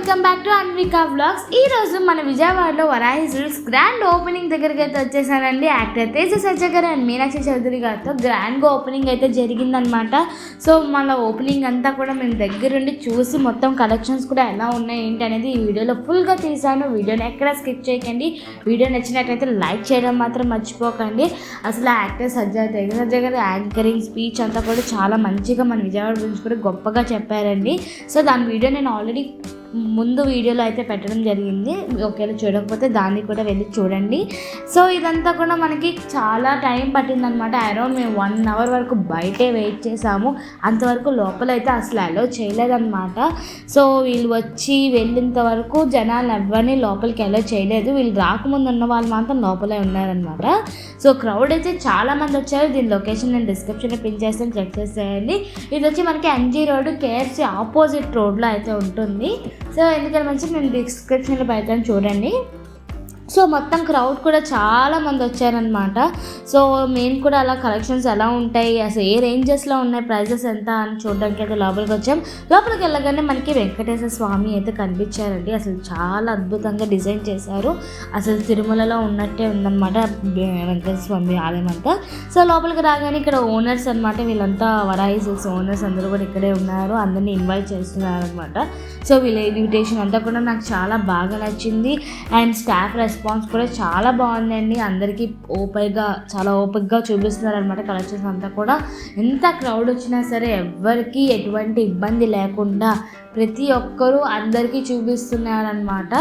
Welcome back to Anvika vlogs. ఈ రోజు మన విజయవాడలో వరాహి సిల్క్స్ గ్రాండ్ ఓపెనింగ్ దగ్గరికి అయితే వచ్చేసానండి. యాక్టర్ తేజ సజ్జ గారు అండ్ మీనాక్షి చౌదరి గారితో గ్రాండ్గా ఓపెనింగ్ అయితే జరిగిందనమాట. సో మన ఓపెనింగ్ అంతా కూడా మేము దగ్గరుండి చూసి మొత్తం కలెక్షన్స్ కూడా ఎలా ఉన్నాయి ఏంటి అనేది ఈ వీడియోలో ఫుల్గా తీసాను. వీడియోని ఎక్కడ స్కిప్ చేయకండి. వీడియో నచ్చినట్లయితే లైక్ చేయడం మాత్రం మర్చిపోకండి. అసలు యాక్టర్ తేజ సజ్జ గారి యాంకరింగ్ స్పీచ్ అంతా కూడా చాలా మంచిగా మన విజయవాడ గురించి కూడా గొప్పగా చెప్పారండి. సో దాని వీడియో నేను ఆల్రెడీ ముందు వీడియోలో అయితే పెట్టడం జరిగింది. ఒకవేళ చూడకపోతే దాన్ని కూడా వెళ్ళి చూడండి. సో ఇదంతా కూడా మనకి చాలా టైం పట్టిందనమాట. అరౌండ్ మేము 1 hour వరకు బయటే వెయిట్ చేసాము. అంతవరకు లోపల అయితే అసలు అలో చేయలేదన్నమాట. సో వీళ్ళు వచ్చి వెళ్ళినంత వరకు జనాలు ఎవరిని లోపలికి అలో చేయలేదు. వీళ్ళు రాకముందు ఉన్న వాళ్ళు మాత్రం లోపలే ఉన్నారనమాట. సో క్రౌడ్ అయితే చాలామంది వచ్చారు. దీని లొకేషన్ నేను డిస్క్రిప్షన్లో పిన్ చేస్తాను, చెక్ చేసేయండి. ఇది వచ్చి మనకి ఎంజీ రోడ్ కేఎఫ్సి ఆపోజిట్ రోడ్లో అయితే ఉంటుంది. సో ఎందుకంటే మంచి నేను డిస్క్రిప్షన్లో పెడతాను చూడండి. సో మొత్తం క్రౌడ్ కూడా చాలా మంది వచ్చారనమాట. సో మేము కూడా అలా కలెక్షన్స్ ఎలా ఉంటాయి, అసలు ఏ రేంజెస్లో ఉన్నాయి, ప్రైజెస్ ఎంత అని చూడడానికి అయితే లోపలికి వచ్చాం. లోపలికి వెళ్ళగానే మనకి వెంకటేశ్వర స్వామి అయితే కనిపించారండి. అసలు చాలా అద్భుతంగా డిజైన్ చేశారు. అసలు తిరుమలలో ఉన్నట్టే ఉందన్నమాట వెంకటేశ్వర స్వామి ఆలయం అంతా. సో లోపలికి రాగానే ఇక్కడ ఓనర్స్ అనమాట, వీళ్ళంతా వరాహి సిల్క్స్ ఓనర్స్ అందరూ కూడా ఇక్కడే ఉన్నారు. అందరినీ ఇన్వైట్ చేస్తున్నారు అనమాట. సో వీళ్ళ ఇన్విటేషన్ అంతా కూడా నాకు చాలా బాగా నచ్చింది. అండ్ స్టాఫ్ రెస్పాన్స్ కూడా చాలా బాగుందండి. అందరికీ చాలా ఓపిక్గా చూపిస్తున్నారు అనమాట. కలెక్షన్స్ అంతా కూడా ఎంత క్రౌడ్ వచ్చినా సరే ఎవ్వరికి ఎటువంటి ఇబ్బంది లేకుండా ప్రతి ఒక్కరూ అందరికీ చూపిస్తున్నారనమాట.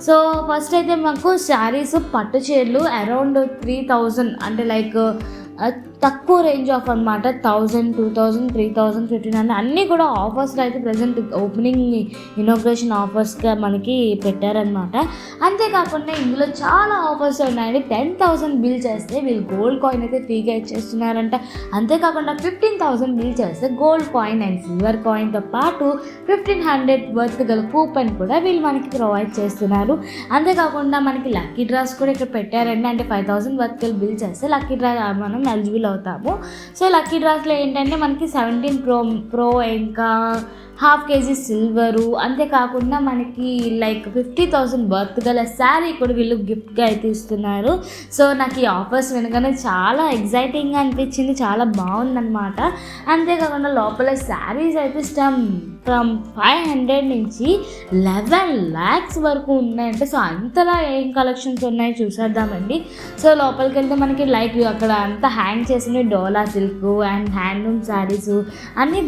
సో ఫస్ట్ అయితే మాకు శారీస్ పట్టు చీరలు అరౌండ్ 3000 అంటే లైక్ తక్కువ రేంజ్ ఆఫ్ అనమాట. 1000, 2000, 3000, 1500 అన్నీ కూడా ఆఫర్స్లో అయితే ప్రజెంట్ ఓపెనింగ్ ఇనాగ్రేషన్ ఆఫర్స్గా మనకి పెట్టారనమాట. అంతేకాకుండా ఇందులో చాలా ఆఫర్స్ ఉన్నాయండి. 10,000 బిల్ చేస్తే వీళ్ళు గోల్డ్ కాయిన్ అయితే ఫ్రీగా ఇచ్చేస్తున్నారంట. అంతేకాకుండా 15,000 బిల్ చేస్తే గోల్డ్ కాయిన్ అండ్ సిల్వర్ కాయిన్తో పాటు 1500 వర్త్ గల కూపన్ కూడా వీళ్ళు మనకి ప్రొవైడ్ చేస్తున్నారు. అంతేకాకుండా మనకి లక్కీ డ్రాస్ కూడా ఇక్కడ పెట్టారండి. అంటే 5,000 వర్త్ గల బిల్ చేస్తే లక్కీ డ్రా మనం ఎలిజిబుల్ అవుతాము. సో లక్కీ డ్రాస్లో ఏంటంటే మనకి 17 Pro ఇంకా 1/2 kg సిల్వరు, అంతేకాకుండా మనకి లైక్ 50,000 వర్త్ గల శారీ కూడా వీళ్ళు గిఫ్ట్గా అయితే ఇస్తున్నారు. సో నాకు ఈ ఆఫర్స్ వినగానే చాలా ఎగ్జైటింగ్గా అనిపించింది, చాలా బాగుందన్నమాట. అంతేకాకుండా లోపల శారీస్ అయితే ఫ్రమ్ 500 నుంచి 11 lakhs వరకు ఉన్నాయంటే. సో అంతలా ఏం కలెక్షన్స్ ఉన్నాయో చూసేద్దామండి. సో లోపలికి వెళ్తే మనకి లైక్ అక్కడ అంతా హ్యాంగ్ చేసినవి డోలా సిల్క్ అండ్ హ్యాండ్లూమ్ శారీస్ అన్నీ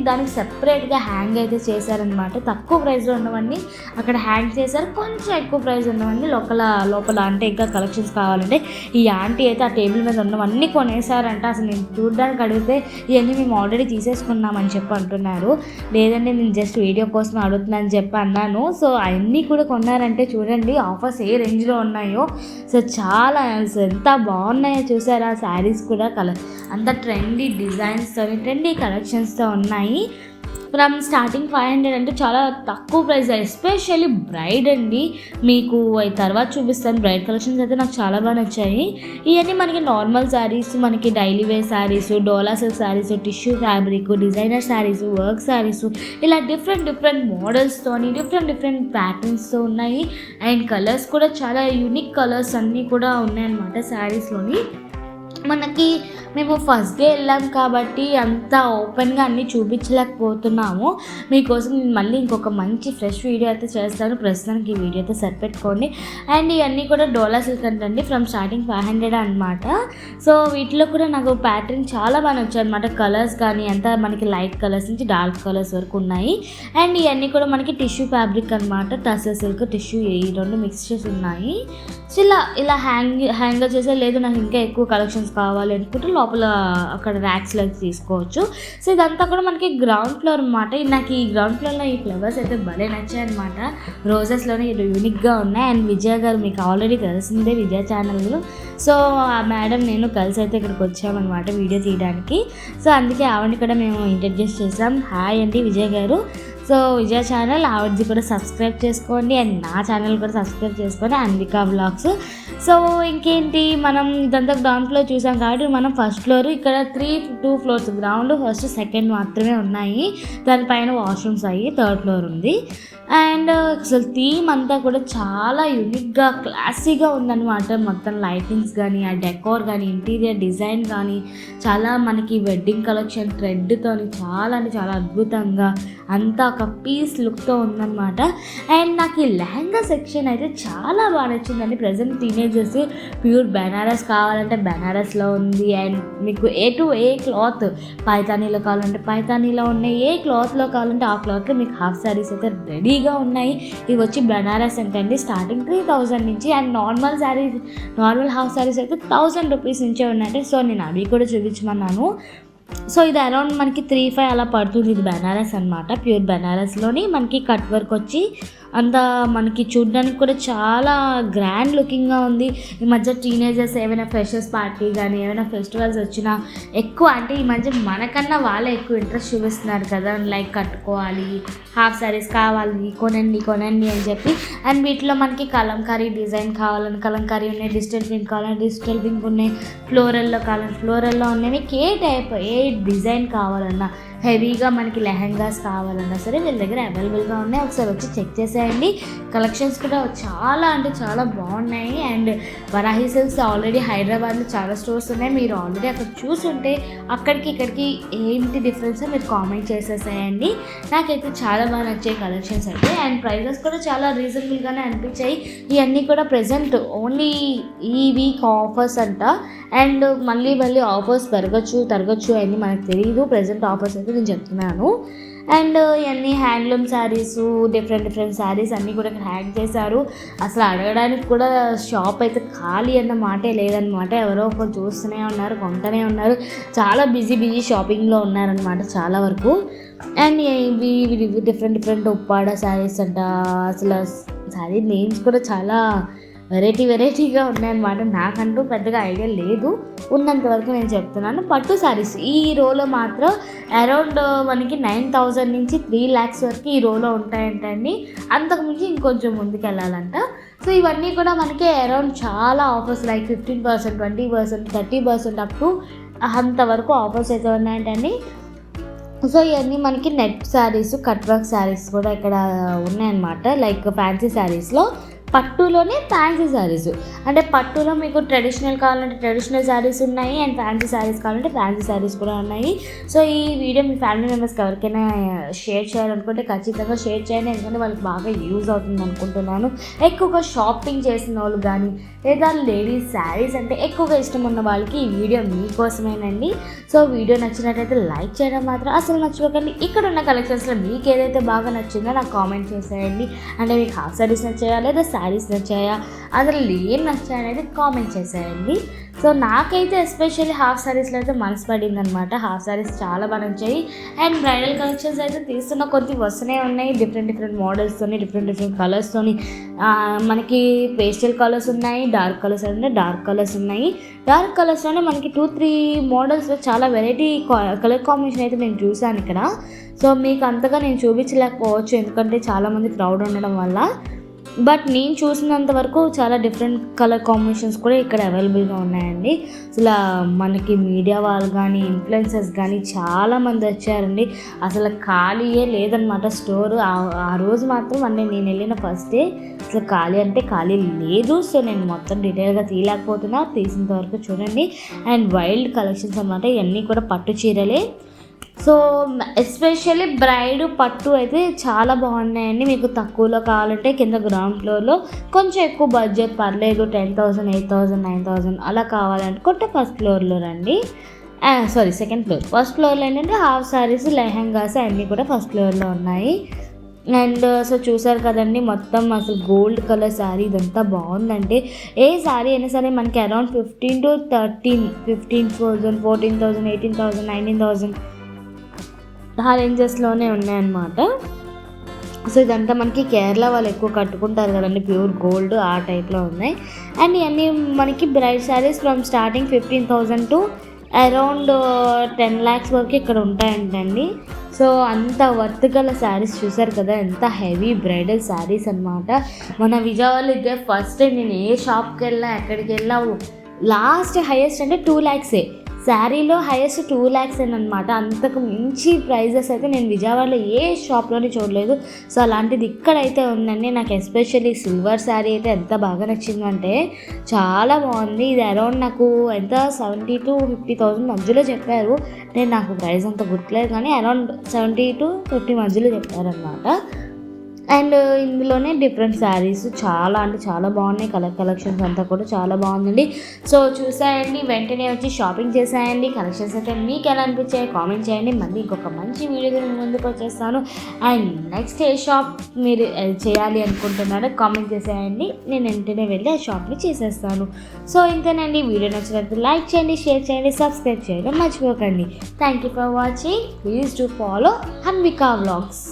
దానికి సెపరేట్గా హ్యాంగ్ అయితే చేశారనమాట. తక్కువ ప్రైస్లో ఉన్నవన్నీ అక్కడ హ్యాంగ్ చేశారు. కొంచెం ఎక్కువ ప్రైస్ ఉన్నవన్నీ లోపల అంటే ఇంకా కలెక్షన్స్ కావాలంటే ఈ ఆంటీ అయితే ఆ టేబుల్ మీద ఉన్నవన్నీ కొనేసారంట. అసలు నేను చూడడానికి అడిగితే ఇవన్నీ మేము ఆల్రెడీ తీసేసుకున్నామని చెప్పి అంటున్నారు. లేదంటే నేను జస్ట్ వీడియో కోసం అడుగుతున్నాను చెప్పి అన్నాను. సో అవన్నీ కూడా కొన్నారంటే చూడండి ఆఫర్స్ ఏ రేంజ్లో ఉన్నాయో. సో చాలా ఎంత బాగున్నాయో చూసారా. శారీస్ కూడా అంత ట్రెండీ డిజైన్స్తో ట్రెండీ కలెక్షన్స్తో ఉన్నాయి. ఫ్రమ్ స్టార్టింగ్ 500 అంటే చాలా తక్కువ ప్రైస్. ఎస్పెషల్లీ బ్రైడ్ అండి, మీకు తర్వాత చూపిస్తాను. బ్రైడ్ కలెక్షన్స్ అయితే నాకు చాలా బాగా నచ్చాయి. ఇవన్నీ మనకి నార్మల్ శారీస్, మనకి daily wear saris, Dola silk saris, tissue fabric, designer saris, work saris, ఇలా డిఫరెంట్ మోడల్స్తోని డిఫరెంట్ ప్యాటర్న్స్తో ఉన్నాయి. అండ్ కలర్స్ కూడా చాలా యూనిక్ కలర్స్ అన్నీ కూడా ఉన్నాయన్నమాట శారీస్లోని. మనకి మేము ఫస్ట్ డే వెళ్ళాం కాబట్టి అంత ఓపెన్గా అన్నీ చూపించలేకపోతున్నాము. మీకోసం నేను మళ్ళీ ఇంకొక మంచి ఫ్రెష్ వీడియో అయితే చేస్తాను. ప్రస్తుతానికి ఈ వీడియో అయితే సరిపెట్టుకోండి. అండ్ ఇవన్నీ కూడా డోలా సిల్క్ అంటండి. ఫ్రమ్ స్టార్టింగ్ 500 అనమాట. సో వీటిలో కూడా నాకు ప్యాటర్న్ చాలా బాగా నచ్చాయి అనమాట. కలర్స్ కానీ అంతా మనకి లైట్ కలర్స్ నుంచి డార్క్ కలర్స్ వరకు ఉన్నాయి. అండ్ ఇవన్నీ కూడా మనకి టిష్యూ ఫ్యాబ్రిక్ అనమాట. టసర్ సిల్క్, టిష్యూ ఈ రెండు మిక్స్చర్స్ ఉన్నాయి. సో ఇలా హ్యాంగర్ చేసే లేదు నాకు ఇంకా ఎక్కువ కలెక్షన్స్ కావాలి అనుకుంటే లోపల అక్కడ ర్యాక్స్లో తీసుకోవచ్చు. సో ఇదంతా కూడా మనకి గ్రౌండ్ ఫ్లోర్ అనమాట. నాకు ఈ గ్రౌండ్ ఫ్లోర్లో ఈ ఫ్లవర్స్ అయితే భలే నచ్చాయి అనమాట. రోజెస్లోనే యూనిక్గా ఉన్నాయి. అండ్ విజయ గారు మీకు ఆల్రెడీ తెలిసిందే విజయ ఛానల్లో. సో ఆ మేడం నేను కలిసి అయితే ఇక్కడికి వచ్చామన్నమాట వీడియో తీయడానికి. సో అందుకే ఆవిడని కూడా మేము ఇంట్రడ్యూస్ చేసాం. హాయ్ అండి విజయ్ గారు. సో విజయ ఛానల్ ఆవిడది కూడా సబ్స్క్రైబ్ చేసుకోండి అండ్ నా ఛానల్ కూడా సబ్స్క్రైబ్ చేసుకోండి, అన్వికా వ్లాగ్స్. సో ఇంకేంటి, మనం ఇదంతా గ్రౌండ్ ఫ్లోర్ చూసాం కాబట్టి మనం ఫస్ట్ ఫ్లోర్, ఇక్కడ 2 ఫ్లోర్స్, గ్రౌండ్ ఫస్ట్ సెకండ్ మాత్రమే ఉన్నాయి, దానిపైన వాష్రూమ్స్ అయ్యి 3rd ఫ్లోర్ ఉంది. అండ్ అసలు థీమ్ అంతా కూడా చాలా యూనిక్గా క్లాసీగా ఉందన్నమాట. మొత్తం లైటింగ్స్ కానీ, ఆ డెకోర్ కానీ, ఇంటీరియర్ డిజైన్ కానీ చాలా మనకి వెడ్డింగ్ కలెక్షన్ థ్రెడ్తో చాలా అంటే చాలా అద్భుతంగా అంతా ఒక పీస్ లుక్తో ఉందన్నమాట. అండ్ నాకు ఈ లెహంగా సెక్షన్ అయితే చాలా బాగా నచ్చిందండి. ప్రజెంట్ టీనేజర్స్ ప్యూర్ బెనారస్ కావాలంటే బెనారస్లో ఉంది, అండ్ మీకు ఏ క్లాత్ పైతానీలో కావాలంటే పైతానీలో ఉన్నాయి, ఏ క్లాత్లో కావాలంటే ఆ క్లాత్లో మీకు హాఫ్ శారీస్ అయితే రెడీగా ఉన్నాయి. ఇవి వచ్చి బెనారస్ అంటే స్టార్టింగ్ 3000 నుంచి, అండ్ నార్మల్ హాఫ్ శారీస్ అయితే 1000 రూపీస్ నుంచే ఉన్నాయంటే. సో నేను అవి కూడా చూపించమన్నాను. సో ఇది అరౌండ్ మనకి 3-5 అలా పడుతుంది. ఇది బెనారస్ అనమాట, ప్యూర్ బెనారస్లోని మనకి కట్ వర్క్ వచ్చి అంతా మనకి చూడడానికి కూడా చాలా గ్రాండ్ లుకింగ్గా ఉంది. ఈ మధ్య టీనేజర్స్ ఏమైనా ఫ్రెషర్స్ పార్టీ కానీ ఏమైనా ఫెస్టివల్స్ వచ్చినా ఎక్కువ అంటే ఈ మధ్య మనకన్నా వాళ్ళే ఎక్కువ ఇంట్రెస్ట్ చూపిస్తున్నారు కదా, లైక్ కట్టుకోవాలి, హాఫ్ శారీస్ కావాలి, కొనండి అని చెప్పి. అండ్ వీటిలో మనకి కలంకారీ డిజైన్ కావాలని కలంకారీ ఉన్నాయి, డిజిటల్ ప్రింట్ కావాలని డిజిటల్ ప్రింట్ ఉన్నాయి, ఫ్లోరల్లో కావాలని ఫ్లోరల్లో ఉన్నాయి. మీకు ఏ డిజైన్ కావాలన్నా, హెవీగా మనకి లెహంగాస్ కావాలన్నా సరే వీళ్ళ దగ్గర అవైలబుల్గా ఉన్నాయి. ఒకసారి వచ్చి చెక్ చేసేయండి. కలెక్షన్స్ కూడా చాలా అంటే చాలా బాగున్నాయి. అండ్ వరాహి సిల్క్స్ ఆల్రెడీ హైదరాబాద్లో చాలా స్టోర్స్ ఉన్నాయి, మీరు ఆల్రెడీ అక్కడ చూసుంటే అక్కడికి ఇక్కడికి ఏంటి డిఫరెన్స్ మీరు కామెంట్ చేసేసేయండి. నాకైతే చాలా బాగా నచ్చాయి కలెక్షన్స్ అయితే, అండ్ ప్రైజెస్ కూడా చాలా రీజనబుల్గానే అనిపించాయి. ఇవన్నీ కూడా ప్రెజెంట్ ఓన్లీ ఈ వీక్ ఆఫర్స్ అంట, అండ్ మళ్ళీ ఆఫర్స్ తరగచ్చు అని మనకు తెలియదు. ప్రెజెంట్ ఆఫర్స్ అయితే నేను చెప్తున్నాను. అండ్ ఇవన్నీ హ్యాండ్లూమ్ శారీస్, డిఫరెంట్ శారీస్ అన్నీ కూడా ఇక్కడ హ్యాంగ్ చేశారు. అసలు అడగడానికి కూడా షాప్ అయితే ఖాళీ అన్న మాటే లేదనమాట. ఎవరో ఒకరు చూస్తూనే ఉన్నారు, కొంటూనే ఉన్నారు. చాలా బిజీ షాపింగ్లో ఉన్నారనమాట చాలా వరకు. అండ్ ఇవి డిఫరెంట్ ఉప్పాడ శారీస్ అంట. అసలు శారీ నేమ్స్ కూడా చాలా వెరైటీగా ఉన్నాయన్నమాట. నాకంటూ పెద్దగా ఐడియా లేదు, ఉన్నంత వరకు నేను చెప్తున్నాను. పట్టు శారీస్ ఈ రోలో మాత్రం అరౌండ్ మనకి 9000 నుంచి 3 lakhs వరకు ఈ రోలో ఉంటాయంటండి. అంతకుమించి ఇంకొంచెం ముందుకు వెళ్ళాలంట. సో ఇవన్నీ కూడా మనకి అరౌండ్ చాలా ఆఫర్స్ లైక్ 15%, 20%, 30% అప్ టు అంతవరకు ఆఫర్స్ అయితే ఉన్నాయంటండి. సో ఇవన్నీ మనకి net saris, cut work saris కూడా ఇక్కడ ఉన్నాయన్నమాట. లైక్ ఫ్యాన్సీ శారీస్లో పట్టులోనే ఫ్యాన్సీ శారీస్, అంటే పట్టులో మీకు ట్రెడిషనల్ కావాలంటే ట్రెడిషనల్ శారీస్ ఉన్నాయి, అండ్ ఫ్యాన్సీ శారీస్ కావాలంటే ఫ్యాన్సీ శారీస్ కూడా ఉన్నాయి. సో ఈ వీడియో మీ ఫ్యామిలీ మెంబర్స్కి ఎవరికైనా షేర్ చేయాలనుకుంటే ఖచ్చితంగా షేర్ చేయండి, ఎందుకంటే వాళ్ళకి బాగా యూజ్ అవుతుంది అనుకుంటున్నాను. ఎక్కువగా షాపింగ్ చేసిన వాళ్ళు కానీ లేదా లేడీస్ శారీస్ అంటే ఎక్కువగా ఇష్టం ఉన్న వాళ్ళకి ఈ వీడియో మీకోసమేనండి. సో వీడియో నచ్చినట్టయితే లైక్ చేయడం మాత్రం అసలు మర్చిపోకండి. ఇక్కడ ఉన్న కలెక్షన్స్లో మీకు ఏదైతే బాగా నచ్చిందో నాకు కామెంట్ చేసేయండి. అంటే మీకు హాఫ్ శారీస్ నచ్చాయా లేదా శారీస్ నచ్చాయా, అసలు ఏం నచ్చాయి అనేది కామెంట్ చేసేయండి. సో నాకైతే ఎస్పెషల్లీ హాఫ్ శారీస్లో అయితే మనసు పడింది అనమాట. హాఫ్ శారీస్ చాలా బాగా నచ్చాయి. అండ్ బ్రైడల్ కలెక్షన్స్ అయితే తీస్తున్న కొద్ది వస్తూనే ఉన్నాయి, డిఫరెంట్ మోడల్స్తోని, డిఫరెంట్ కలర్స్తోని. మనకి పేస్టల్ కలర్స్ ఉన్నాయి, డార్క్ కలర్స్ అంటే డార్క్ కలర్స్ ఉన్నాయి. డార్క్ కలర్స్లోనే మనకి 2-3 మోడల్స్లో చాలా వెరైటీ కలర్ కాంబినేషన్ అయితే నేను చూశాను ఇక్కడ. సో మీకు అంతగా నేను చూపించలేకపోవచ్చు, ఎందుకంటే చాలామంది క్రౌడ్ ఉండడం వల్ల. బట్ నేను చూసినంత వరకు చాలా డిఫరెంట్ కలర్ కాంబినేషన్స్ కూడా ఇక్కడ అవైలబుల్గా ఉన్నాయండి. అసలు మనకి మీడియా వాళ్ళు కానీ ఇన్ఫ్లుయెన్సర్స్ కానీ చాలామంది వచ్చారండి. అసలు ఖాళీయే లేదనమాట స్టోర్. ఆ రోజు మాత్రం నేను వెళ్ళిన ఫస్ట్ డే అసలు ఖాళీ అంటే ఖాళీ లేదు. సో నేను మొత్తం డీటెయిల్గా తీయలేకపోతున్నా, తీసినంత వరకు చూడండి. అండ్ వైల్డ్ కలెక్షన్స్ అన్నమాట, ఇవన్నీ కూడా పట్టు చీరలే. సో ఎస్పెషల్లీ బ్రైడ్ పట్టు అయితే చాలా బాగున్నాయండి. మీకు తక్కువలో కావాలంటే కింద గ్రౌండ్ ఫ్లోర్లో, కొంచెం ఎక్కువ బడ్జెట్ పర్లేదు 10,000, 8,000, 9,000 అలా కావాలనుకుంటే ఫస్ట్ ఫ్లోర్లో రండి. Second floor. ఫస్ట్ ఫ్లోర్లో ఏంటంటే హాఫ్ శారీస్, లెహంగాస్ అన్నీ కూడా ఫస్ట్ ఫ్లోర్లో ఉన్నాయి. అండ్ సో చూసారు కదండి, మొత్తం అసలు గోల్డ్ కలర్ శారీ ఇదంతా బాగుందంటే ఏ శారీ అయినా సరే మనకి అరౌండ్ 15 to 15,000, 14,000, 18,000, 19,000 ఆ రేంజెస్లోనే ఉన్నాయన్నమాట. సో ఇదంతా మనకి కేరళ వాళ్ళు ఎక్కువ కట్టుకుంటారు కదండి, ప్యూర్ గోల్డ్ ఆ టైప్లో ఉన్నాయి. అండ్ ఇవన్నీ మనకి braid saris from starting 15,000 to around 10 lakhs వరకు ఇక్కడ ఉంటాయంటండి. సో అంత వర్త్ గల శారీస్ చూసారు కదా, ఎంత హెవీ బ్రైడల్ శారీస్ అనమాట. మన విజయవాడలో ఇదే ఫస్ట్ టైం నేను ఏ షాప్కి వెళ్ళినా ఎక్కడికి వెళ్ళినా లాస్ట్ హైయెస్ట్ అంటే 2 lakhs శారీలో హైయెస్ట్ 2 lakhs అనమాట. అంతకు మించి ప్రైజెస్ అయితే నేను విజయవాడలో ఏ షాప్లోనే చూడలేదు. సో అలాంటిది ఇక్కడైతే ఉందండి. నాకు ఎస్పెషల్లీ సిల్వర్ శారీ అయితే ఎంత బాగా నచ్చిందంటే చాలా బాగుంది. ఇది అరౌండ్ నాకు ఎంత 70,000 to 50,000 మధ్యలో చెప్పారు. నాకు ప్రైస్ అంత గుర్తులేదు కానీ అరౌండ్ 70 to 50 మధ్యలో చెప్పారనమాట. అండ్ ఇందులోనే డిఫరెంట్ శారీస్ చాలా అంటే చాలా బాగున్నాయి. కలెక్షన్స్ అంతా కూడా చాలా బాగుందండి. సో చూసాయండి, వెంటనే వచ్చి షాపింగ్ చేసాయండి. కలెక్షన్స్ అయితే మీకు ఎలా అనిపించాయి కామెంట్ చేయండి. మళ్ళీ ఇంకొక మంచి వీడియోతో నేను ముందుకు వచ్చేస్తాను. అండ్ నెక్స్ట్ ఏ షాప్ మీరు చేయాలి అనుకుంటున్నారో కామెంట్ చేసేయండి. నేను వెంటనే వెళ్ళి ఆ షాప్ని చేసేస్తాను. సో ఇంతేనండి. వీడియో నచ్చినట్టు లైక్ చేయండి, షేర్ చేయండి, సబ్స్క్రైబ్ చేయడం మర్చిపోకండి. Thank you for watching. Please do follow Hanvika vlogs.